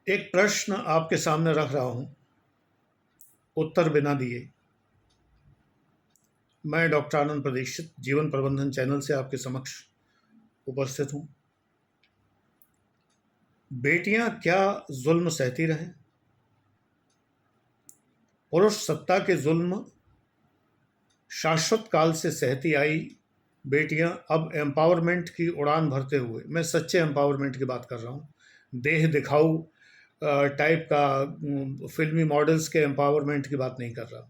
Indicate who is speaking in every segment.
Speaker 1: एक प्रश्न आपके सामने रख रहा हूं, उत्तर बिना दिए। मैं डॉक्टर आनंद प्रदीक्षित जीवन प्रबंधन चैनल से आपके समक्ष उपस्थित हूं। बेटियां क्या जुल्म सहती रहें? पुरुष सत्ता के जुल्म शाश्वत काल से सहती आई बेटियां अब एम्पावरमेंट की उड़ान भरते हुए, मैं सच्चे एम्पावरमेंट की बात कर रहा हूँ, देह दिखाऊ टाइप का फिल्मी मॉडल्स के एम्पावरमेंट की बात नहीं कर रहा,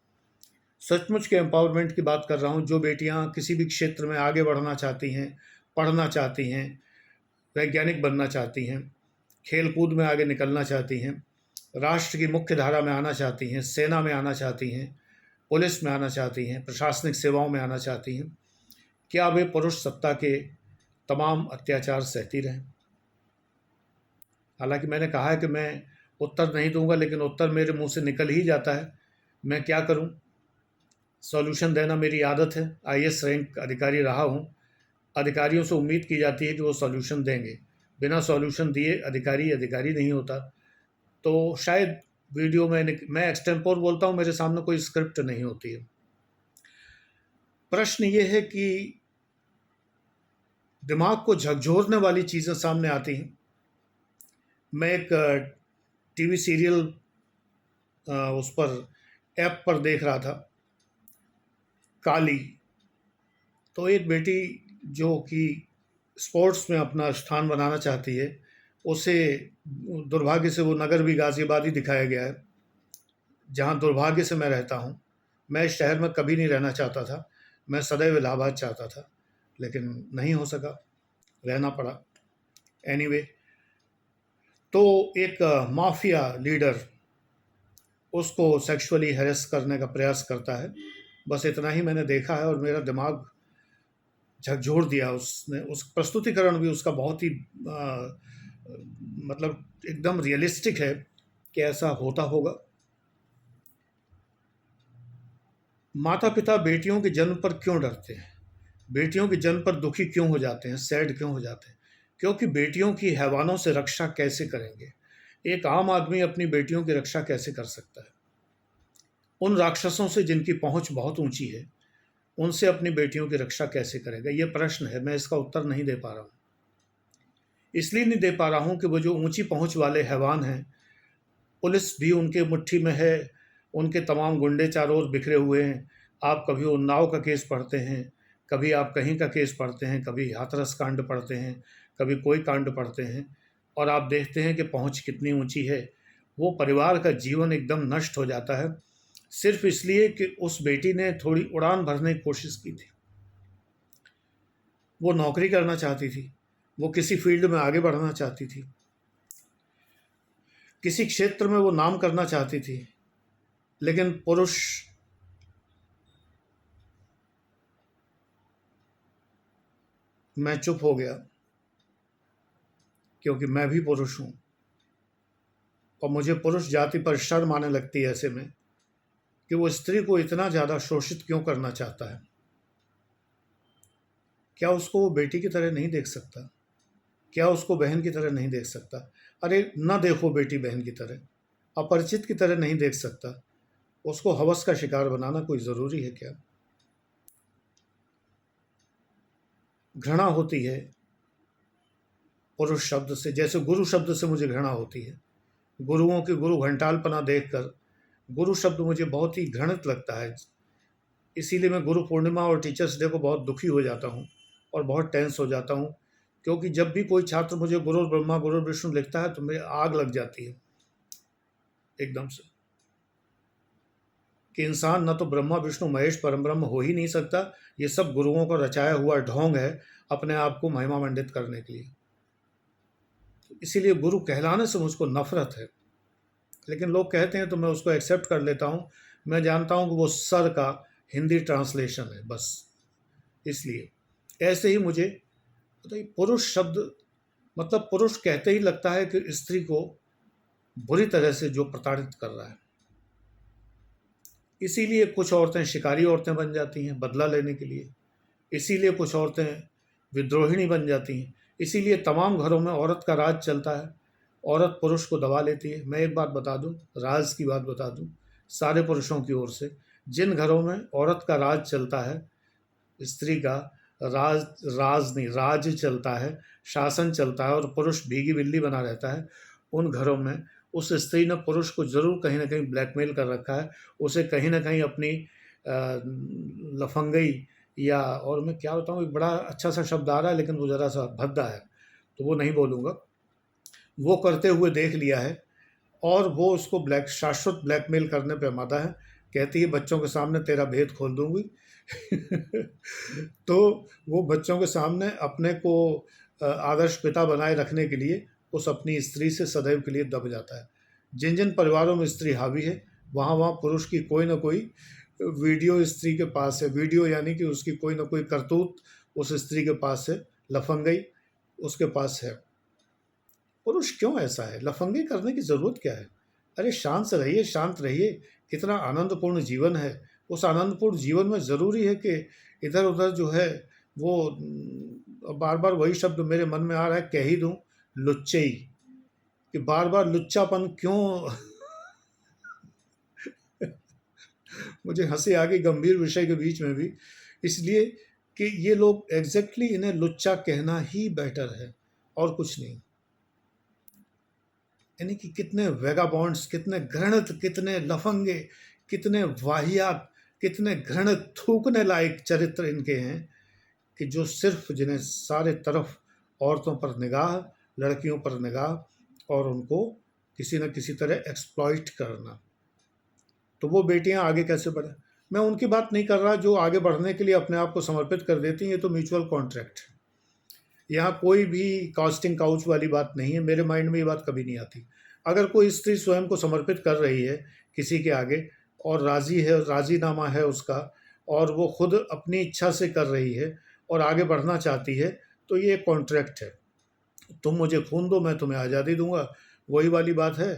Speaker 1: सचमुच के एम्पावरमेंट की बात कर रहा हूँ। जो बेटियां किसी भी क्षेत्र में आगे बढ़ना चाहती हैं, पढ़ना चाहती हैं, वैज्ञानिक बनना चाहती हैं, खेल कूद में आगे निकलना चाहती हैं, राष्ट्र की मुख्य धारा में आना चाहती हैं, सेना में आना चाहती हैं, पुलिस में आना चाहती हैं, प्रशासनिक सेवाओं में आना चाहती हैं, क्या वे पुरुष सत्ता के तमाम अत्याचार सहती रहें? हालांकि मैंने कहा है कि मैं उत्तर नहीं दूंगा, लेकिन उत्तर मेरे मुंह से निकल ही जाता है। मैं क्या करूं? सॉल्यूशन देना मेरी आदत है, आईएएस रैंक अधिकारी रहा हूं। अधिकारियों से उम्मीद की जाती है कि वो सॉल्यूशन देंगे, बिना सॉल्यूशन दिए अधिकारी अधिकारी नहीं होता। तो शायद वीडियो में मैं एक्सटेम्पोर बोलता हूं, मेरे सामने कोई स्क्रिप्ट नहीं होती है। प्रश्न ये है कि दिमाग को झकझोरने वाली चीज़ें सामने आती हैं। मैं एक टीवी सीरियल उस पर ऐप पर देख रहा था, काली। तो एक बेटी जो कि स्पोर्ट्स में अपना स्थान बनाना चाहती है, उसे दुर्भाग्य से वो नगर भी गाज़ियाबाद ही दिखाया गया है, जहाँ दुर्भाग्य से मैं रहता हूँ। मैं इस शहर में कभी नहीं रहना चाहता था, मैं सदैव इलाहाबाद चाहता था, लेकिन नहीं हो सका, रहना पड़ा। एनीवे, तो एक माफिया लीडर उसको सेक्सुअली हैरेस करने का प्रयास करता है। बस इतना ही मैंने देखा है और मेरा दिमाग झकझोर दिया उसने। उस प्रस्तुतिकरण भी उसका बहुत ही मतलब एकदम रियलिस्टिक है कि ऐसा होता होगा। माता पिता बेटियों के जन्म पर क्यों डरते हैं? बेटियों के जन्म पर दुखी क्यों हो जाते हैं, सैड क्यों हो जाते हैं? क्योंकि बेटियों की हैवानों से रक्षा कैसे करेंगे? एक आम आदमी अपनी बेटियों की रक्षा कैसे कर सकता है? उन राक्षसों से जिनकी पहुंच बहुत ऊंची है, उनसे अपनी बेटियों की रक्षा कैसे करेगा? ये प्रश्न है, मैं इसका उत्तर नहीं दे पा रहा हूँ। इसलिए नहीं दे पा रहा हूँ कि वो जो ऊंची पहुंच वाले हैवान हैं, पुलिस भी उनके मुट्ठी में है, उनके तमाम गुंडे चारों ओर बिखरे हुए हैं। आप कभी उन्नाव का केस पढ़ते हैं, कभी आप कहीं का केस पढ़ते हैं, कभी हाथरस कांड पढ़ते हैं, कभी कोई कांड पढ़ते हैं, और आप देखते हैं कि पहुंच कितनी ऊंची है। वो परिवार का जीवन एकदम नष्ट हो जाता है, सिर्फ इसलिए कि उस बेटी ने थोड़ी उड़ान भरने की कोशिश की थी। वो नौकरी करना चाहती थी, वो किसी फील्ड में आगे बढ़ना चाहती थी, किसी क्षेत्र में वो नाम करना चाहती थी, लेकिन पुरुष मैं चुप हो गया, क्योंकि मैं भी पुरुष हूँ और मुझे पुरुष जाति पर शर्म आने लगती है ऐसे में कि वो स्त्री को इतना ज़्यादा शोषित क्यों करना चाहता है। क्या उसको वो बेटी की तरह नहीं देख सकता? क्या उसको बहन की तरह नहीं देख सकता? अरे न देखो बेटी बहन की तरह, अपरिचित की तरह नहीं देख सकता। उसको हवस का शिकार बनाना कोई ज़रूरी है क्या? घृणा होती है पुरुष शब्द से, जैसे गुरु शब्द से मुझे घृणा होती है। गुरुओं के गुरु घंटालपना देखकर गुरु शब्द मुझे बहुत ही घृणित लगता है। इसीलिए मैं गुरु पूर्णिमा और टीचर्स डे को बहुत दुखी हो जाता हूँ और बहुत टेंस हो जाता हूँ, क्योंकि जब भी कोई छात्र मुझे गुरु ब्रह्मा गुरु विष्णु लिखता है तो मेरी आग लग जाती है एकदम से, कि इंसान न तो ब्रह्मा विष्णु महेश परमब्रह्म हो ही नहीं सकता। ये सब गुरुओं का रचाया हुआ ढोंग है अपने आप को महिमा मंडित करने के लिए। इसीलिए गुरु कहलाने से मुझको नफरत है, लेकिन लोग कहते हैं तो मैं उसको एक्सेप्ट कर लेता हूँ। मैं जानता हूँ कि वो सर का हिंदी ट्रांसलेशन है बस, इसलिए। ऐसे ही मुझे बताइए, पुरुष शब्द मतलब पुरुष कहते ही लगता है कि स्त्री को बुरी तरह से जो प्रताड़ित कर रहा है। इसीलिए कुछ औरतें शिकारी औरतें बन जाती हैं बदला लेने के लिए, इसीलिए कुछ औरतें विद्रोहिणी बन जाती हैं, इसीलिए तमाम घरों में औरत का राज चलता है। औरत पुरुष को दबा लेती है। मैं एक बात बता दूं, राज की बात बता दूं, सारे पुरुषों की ओर से, जिन घरों में औरत का राज चलता है, स्त्री का राज, राज नहीं राज चलता है, शासन चलता है, और पुरुष भीगी बिल्ली बना रहता है, उन घरों में उस स्त्री ने पुरुष को ज़रूर कहीं ना कहीं ब्लैकमेल कर रखा है, उसे कहीं ना कहीं अपनी लफंगई, या और मैं क्या बताऊँ, एक बड़ा अच्छा सा शब्द आ रहा है लेकिन वो ज़रा सा भद्दा है तो वो नहीं बोलूँगा, वो करते हुए देख लिया है, और वो उसको शाश्वत ब्लैकमेल करने पे आमादा है। कहती है बच्चों के सामने तेरा भेद खोल दूंगी। तो वो बच्चों के सामने अपने को आदर्श पिता बनाए रखने के लिए उस अपनी स्त्री से सदैव के लिए दब जाता है। जिन जिन परिवारों में स्त्री हावी है, वहाँ वहाँ पुरुष की कोई ना कोई वीडियो स्त्री के पास है। वीडियो यानी कि उसकी कोई ना कोई करतूत उस स्त्री के पास है, लफंगई उसके पास है। पुरुष क्यों ऐसा है? लफंगी करने की ज़रूरत क्या है? अरे शांत से रहिए, शांत रहिए। कितना आनंदपूर्ण जीवन है। उस आनंदपूर्ण जीवन में ज़रूरी है कि इधर-उधर जो है वो बार-बार वही शब्द मेरे मन में आ रहा है, कह ही दूँ, लुच्चई, कि बार-बार लुच्चापन क्यों। मुझे हँसी आ गई गंभीर विषय के बीच में भी, इसलिए कि ये लोग एग्ज़ैक्टली इन्हें लुच्चा कहना ही बेटर है और कुछ नहीं। यानी कि कितने वेगाबॉन्ड्स, कितने घृणित, कितने लफंगे, कितने वाहियात, कितने घृणित थूकने लायक चरित्र इनके हैं, कि जो सिर्फ जिन्हें सारे तरफ औरतों पर निगाह, लड़कियों पर निगाह, और उनको किसी न किसी तरह एक्सप्लॉइट करना। तो वो बेटियां आगे कैसे बढ़े? मैं उनकी बात नहीं कर रहा जो आगे बढ़ने के लिए अपने आप को समर्पित कर देती हैं, ये तो म्यूचुअल कॉन्ट्रैक्ट है। यहाँ कोई भी कास्टिंग काउच वाली बात नहीं है, मेरे माइंड में ये बात कभी नहीं आती। अगर कोई स्त्री स्वयं को समर्पित कर रही है किसी के आगे, और राज़ी है, राज़ीनामा है उसका, और वो खुद अपनी इच्छा से कर रही है और आगे बढ़ना चाहती है, तो ये एक कॉन्ट्रैक्ट है। तुम मुझे खून दो, मैं तुम्हें आज़ादी दूंगा। वही वाली बात है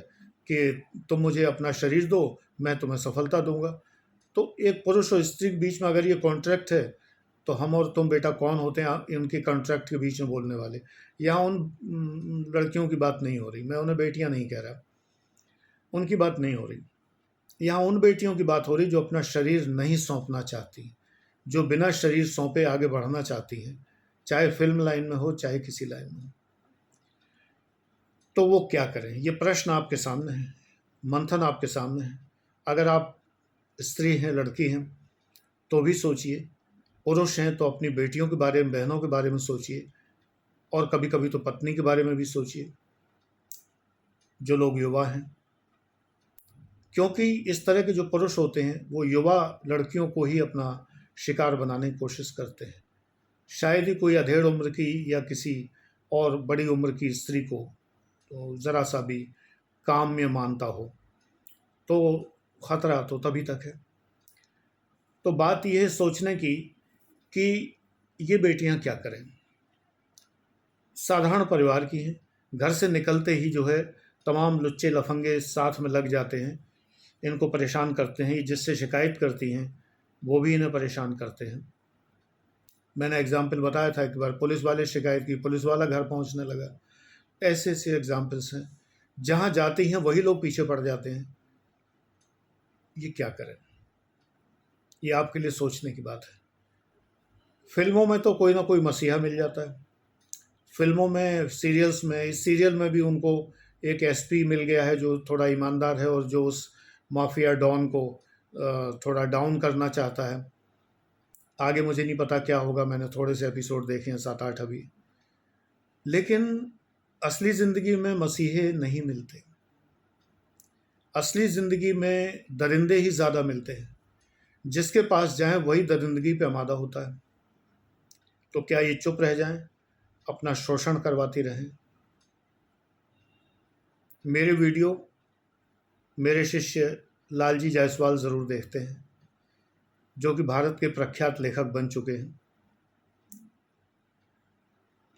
Speaker 1: कि तुम मुझे अपना शरीर दो, मैं तुम्हें सफलता दूंगा। तो एक पुरुष और स्त्री के बीच में अगर ये कॉन्ट्रैक्ट है, तो हम और तुम बेटा कौन होते हैं उनके कॉन्ट्रैक्ट के बीच में बोलने वाले? यहाँ उन लड़कियों की बात नहीं हो रही, मैं उन्हें बेटियां नहीं कह रहा, उनकी बात नहीं हो रही। यहाँ उन बेटियों की बात हो रही जो अपना शरीर नहीं सौंपना चाहती, जो बिना शरीर सौंपे आगे बढ़ना चाहती हैं, चाहे फिल्म लाइन में हो, चाहे किसी लाइन में हो। तो वो क्या करें? ये प्रश्न आपके सामने है, मंथन आपके सामने है। अगर आप स्त्री हैं, लड़की हैं, तो भी सोचिए। पुरुष हैं तो अपनी बेटियों के बारे में, बहनों के बारे में सोचिए, और कभी कभी तो पत्नी के बारे में भी सोचिए, जो लोग युवा हैं। क्योंकि इस तरह के जो पुरुष होते हैं वो युवा लड़कियों को ही अपना शिकार बनाने की कोशिश करते हैं। शायद ही कोई अधेड़ उम्र की या किसी और बड़ी उम्र की स्त्री को तो ज़रा सा भी काम्य मानता हो, तो खतरा तो तभी तक है। तो बात यह है सोचने की कि ये बेटियां क्या करें। साधारण परिवार की हैं, घर से निकलते ही जो है तमाम लुच्चे लफंगे साथ में लग जाते हैं, इनको परेशान करते हैं। ये जिससे शिकायत करती हैं वो भी इन्हें परेशान करते हैं। मैंने एग्जाम्पल बताया था, एक बार पुलिस वाले शिकायत की, पुलिस वाला घर पहुंचने लगा। ऐसे ऐसे एग्जाम्पल्स हैं, जहाँ जाती हैं वही लोग पीछे पड़ जाते हैं। ये क्या करें? ये आपके लिए सोचने की बात है। फिल्मों में तो कोई ना कोई मसीहा मिल जाता है, फिल्मों में, सीरियल्स में। इस सीरियल में भी उनको एक एसपी मिल गया है जो थोड़ा ईमानदार है और जो उस माफिया डॉन को थोड़ा डाउन करना चाहता है। आगे मुझे नहीं पता क्या होगा, मैंने थोड़े से एपिसोड देखे हैं, 7-8 अभी। लेकिन असली ज़िंदगी में मसीहे नहीं मिलते। असली ज़िंदगी में दरिंदे ही ज़्यादा मिलते हैं। जिसके पास जाएं वही दरिंदगी पे आमादा होता है। तो क्या ये चुप रह जाएं, अपना शोषण करवाती रहें? मेरे वीडियो मेरे शिष्य लालजी जायसवाल ज़रूर देखते हैं, जो कि भारत के प्रख्यात लेखक बन चुके हैं।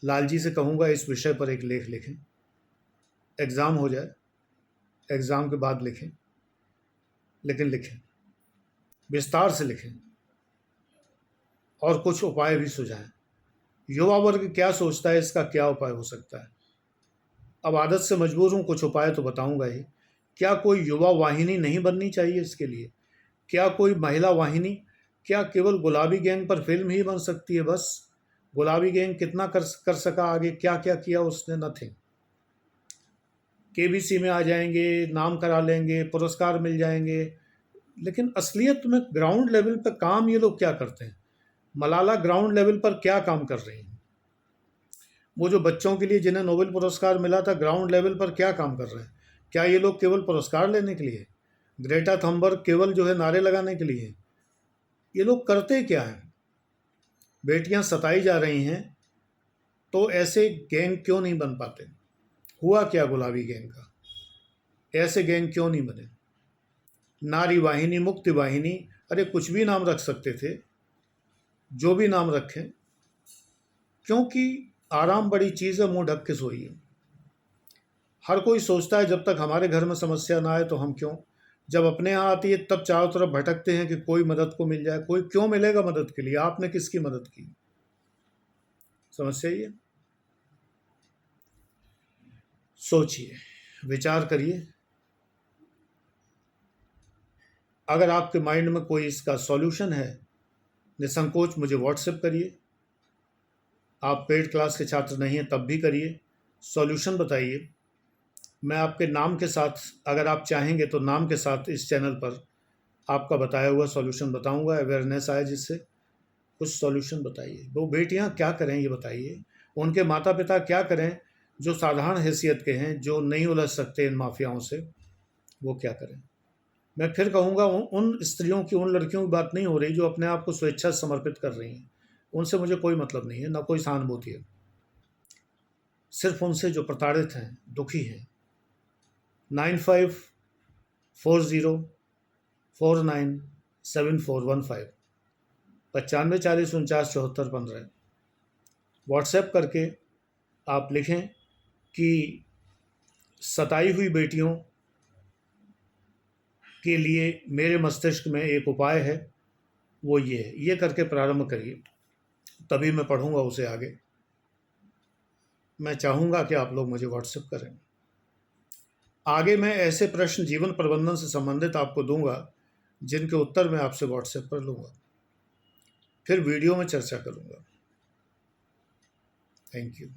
Speaker 1: लालजी से कहूँगा इस विषय पर एक लेख लिखें। एग्ज़ाम हो जाए, एग्ज़ाम के बाद लिखें, लेकिन लिखें, विस्तार से लिखें, और कुछ उपाय भी सुझाएं। युवा वर्ग क्या सोचता है, इसका क्या उपाय हो सकता है? अब आदत से मजबूर हूँ, कुछ उपाय तो बताऊंगा ही। क्या कोई युवा वाहिनी नहीं बननी चाहिए इसके लिए? क्या कोई महिला वाहिनी? क्या केवल गुलाबी गैंग पर फिल्म ही बन सकती है बस? गुलाबी गैंग कितना कर सका आगे, क्या क्या किया उसने? नथिंग। केबीसी में आ जाएंगे, नाम करा लेंगे, पुरस्कार मिल जाएंगे, लेकिन असलियत में ग्राउंड लेवल पर काम ये लोग क्या करते हैं? मलाला ग्राउंड लेवल पर क्या काम कर रही हैं? वो जो बच्चों के लिए जिन्हें नोबेल पुरस्कार मिला था, ग्राउंड लेवल पर क्या काम कर रहे हैं? क्या ये लोग केवल पुरस्कार लेने के लिए? ग्रेटा थंबर्ग केवल जो है नारे लगाने के लिए? ये लोग करते क्या हैं? बेटियां सताई जा रही हैं, तो ऐसे गैंग क्यों नहीं बन पाते? हुआ क्या गुलाबी गैंग का? ऐसे गैंग क्यों नहीं बने? नारी वाहिनी, मुक्ति वाहिनी, अरे कुछ भी नाम रख सकते थे, जो भी नाम रखें, क्योंकि आराम बड़ी चीज़ है, मुंह ढक के सोइए। हर कोई सोचता है जब तक हमारे घर में समस्या ना आए तो हम क्यों, जब अपने यहाँ आती है तब चारों तरफ भटकते हैं कि कोई मदद को मिल जाए। कोई क्यों मिलेगा मदद के लिए? आपने किसकी मदद की? समस्या ही है। सोचिए, विचार करिए। अगर आपके माइंड में कोई इसका सॉल्यूशन है, निसंकोच मुझे व्हाट्सएप करिए। आप पेड क्लास के छात्र नहीं हैं तब भी करिए, सॉल्यूशन बताइए। मैं आपके नाम के साथ, अगर आप चाहेंगे तो नाम के साथ इस चैनल पर आपका बताया हुआ सॉल्यूशन बताऊंगा, अवेयरनेस आए जिससे। कुछ सॉल्यूशन बताइए। वो बेटियां क्या करें ये बताइए, उनके माता पिता क्या करें जो साधारण हैसियत के हैं, जो नहीं उलझ सकते इन माफियाओं से, वो क्या करें? मैं फिर कहूँगा, उन स्त्रियों की, उन लड़कियों की बात नहीं हो रही जो अपने आप को स्वेच्छा से समर्पित कर रही हैं। उनसे मुझे कोई मतलब नहीं है, ना कोई सहानुभूति है। सिर्फ उनसे जो प्रताड़ित हैं, दुखी हैं। 9540497415, 9540497415 व्हाट्सएप करके आप लिखें कि सताई हुई बेटियों के लिए मेरे मस्तिष्क में एक उपाय है, वो ये है। ये करके प्रारंभ करिए, तभी मैं पढ़ूंगा उसे आगे। मैं चाहूँगा कि आप लोग मुझे व्हाट्सएप करें। आगे मैं ऐसे प्रश्न जीवन प्रबंधन से संबंधित आपको दूंगा जिनके उत्तर मैं आपसे व्हाट्सएप पर लूँगा, फिर वीडियो में चर्चा करूँगा। Thank you.